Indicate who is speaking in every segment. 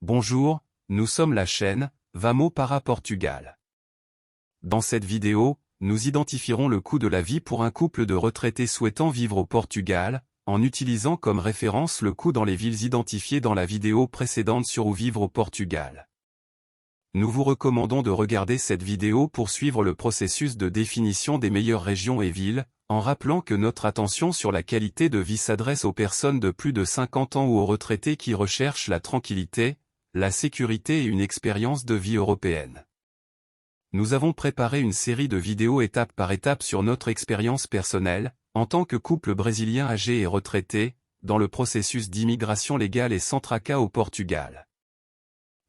Speaker 1: Bonjour, nous sommes la chaîne Vamos para Portugal. Dans cette vidéo, nous identifierons le coût de la vie pour un couple de retraités souhaitant vivre au Portugal, en utilisant comme référence le coût dans les villes identifiées dans la vidéo précédente sur Où vivre au Portugal. Nous vous recommandons de regarder cette vidéo pour suivre le processus de définition des meilleures régions et villes, en rappelant que notre attention sur la qualité de vie s'adresse aux personnes de plus de 50 ans ou aux retraités qui recherchent la tranquillité, la sécurité et une expérience de vie européenne. Nous avons préparé une série de vidéos étape par étape sur notre expérience personnelle, en tant que couple brésilien âgé et retraité, dans le processus d'immigration légale et sans tracas au Portugal.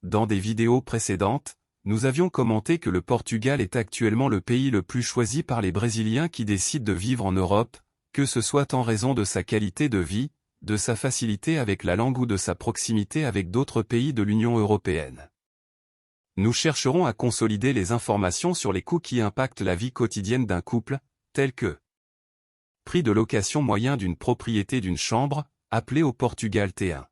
Speaker 1: Dans des vidéos précédentes, nous avions commenté que le Portugal est actuellement le pays le plus choisi par les Brésiliens qui décident de vivre en Europe, que ce soit en raison de sa qualité de vie, de sa facilité avec la langue ou de sa proximité avec d'autres pays de l'Union européenne. Nous chercherons à consolider les informations sur les coûts qui impactent la vie quotidienne d'un couple, tels que prix de location moyen d'une propriété d'une chambre, appelé au Portugal T1.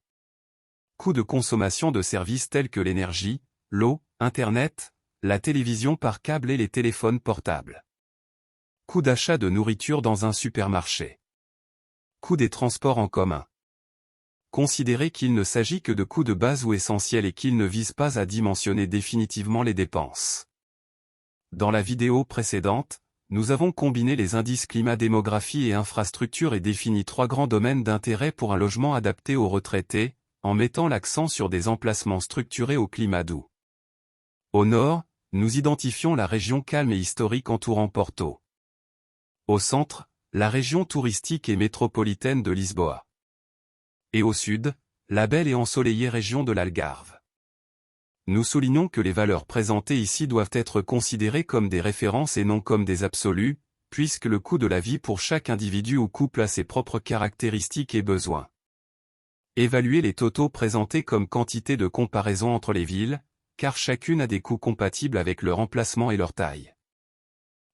Speaker 1: Coût de consommation de services tels que l'énergie, l'eau, Internet, la télévision par câble et les téléphones portables. Coût d'achat de nourriture dans un supermarché. Coût des transports en commun. Considérez qu'il ne s'agit que de coûts de base ou essentiels et qu'il ne vise pas à dimensionner définitivement les dépenses. Dans la vidéo précédente, nous avons combiné les indices climat, démographie et infrastructure et défini 3 grands domaines d'intérêt pour un logement adapté aux retraités, en mettant l'accent sur des emplacements structurés au climat doux. Au nord, nous identifions la région calme et historique entourant Porto. Au centre, la région touristique et métropolitaine de Lisboa. Et au sud, la belle et ensoleillée région de l'Algarve. Nous soulignons que les valeurs présentées ici doivent être considérées comme des références et non comme des absolus, puisque le coût de la vie pour chaque individu ou couple a ses propres caractéristiques et besoins. Évaluez les totaux présentés comme quantité de comparaison entre les villes, car chacune a des coûts compatibles avec leur emplacement et leur taille.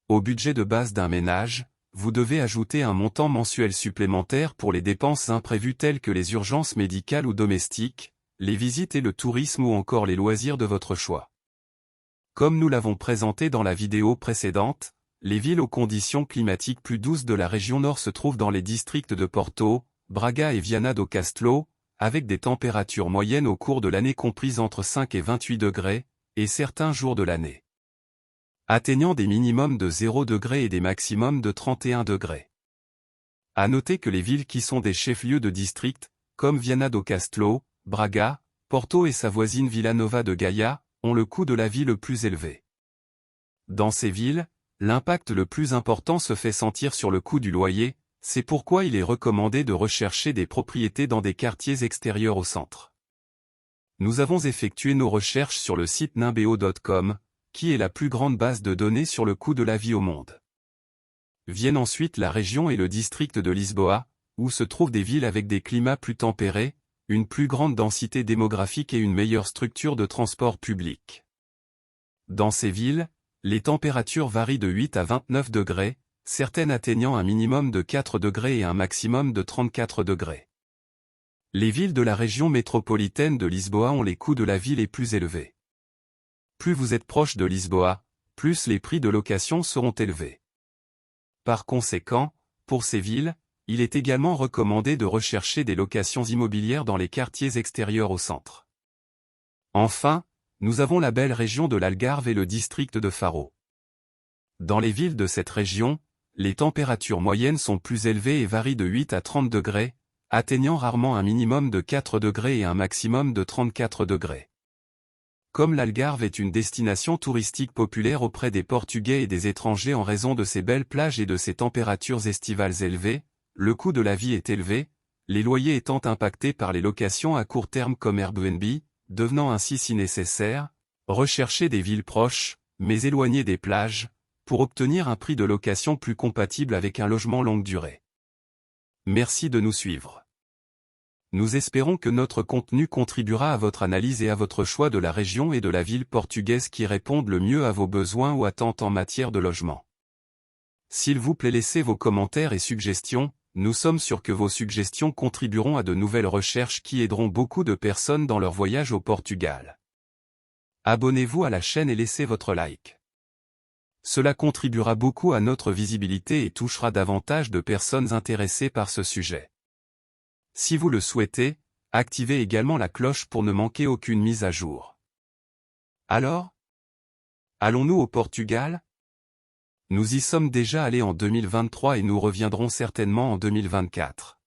Speaker 1: Au budget de base d'un ménage, vous devez ajouter un montant mensuel supplémentaire pour les dépenses imprévues telles que les urgences médicales ou domestiques, les visites et le tourisme ou encore les loisirs de votre choix. Comme nous l'avons présenté dans la vidéo précédente, les villes aux conditions climatiques plus douces de la région nord se trouvent dans les districts de Porto, Braga et Viana do Castelo, avec des températures moyennes au cours de l'année comprises entre 5 et 28 degrés, et certains jours de l'année atteignant des minimums de 0 degrés et des maximums de 31 degrés. À noter que les villes qui sont des chefs-lieux de district, comme Viana do Castelo, Braga, Porto et sa voisine Vila Nova de Gaia, ont le coût de la vie le plus élevé. Dans ces villes, l'impact le plus important se fait sentir sur le coût du loyer, c'est pourquoi il est recommandé de rechercher des propriétés dans des quartiers extérieurs au centre. Nous avons effectué nos recherches sur le site nimbeo.com, qui est la plus grande base de données sur le coût de la vie au monde. Viennent ensuite la région et le district de Lisboa, où se trouvent des villes avec des climats plus tempérés, une plus grande densité démographique et une meilleure structure de transport public. Dans ces villes, les températures varient de 8 à 29 degrés, certaines atteignant un minimum de 4 degrés et un maximum de 34 degrés. Les villes de la région métropolitaine de Lisboa ont les coûts de la vie les plus élevés. Plus vous êtes proche de Lisboa, plus les prix de location seront élevés. Par conséquent, pour ces villes, il est également recommandé de rechercher des locations immobilières dans les quartiers extérieurs au centre. Enfin, nous avons la belle région de l'Algarve et le district de Faro. Dans les villes de cette région, les températures moyennes sont plus élevées et varient de 8 à 30 degrés, atteignant rarement un minimum de 4 degrés et un maximum de 34 degrés. Comme l'Algarve est une destination touristique populaire auprès des Portugais et des étrangers en raison de ses belles plages et de ses températures estivales élevées, le coût de la vie est élevé, les loyers étant impactés par les locations à court terme comme Airbnb, devenant ainsi si nécessaire, rechercher des villes proches, mais éloignées des plages, pour obtenir un prix de location plus compatible avec un logement longue durée. Merci de nous suivre. Nous espérons que notre contenu contribuera à votre analyse et à votre choix de la région et de la ville portugaise qui répondent le mieux à vos besoins ou attentes en matière de logement. S'il vous plaît, laissez vos commentaires et suggestions, Nous sommes sûrs que vos suggestions contribueront à de nouvelles recherches qui aideront beaucoup de personnes dans leur voyage au Portugal. Abonnez-vous à la chaîne et laissez votre like. Cela contribuera beaucoup à notre visibilité et touchera davantage de personnes intéressées par ce sujet. Si vous le souhaitez, activez également la cloche pour ne manquer aucune mise à jour. Alors, allons-nous au Portugal? Nous y sommes déjà allés en 2023 et nous reviendrons certainement en 2024.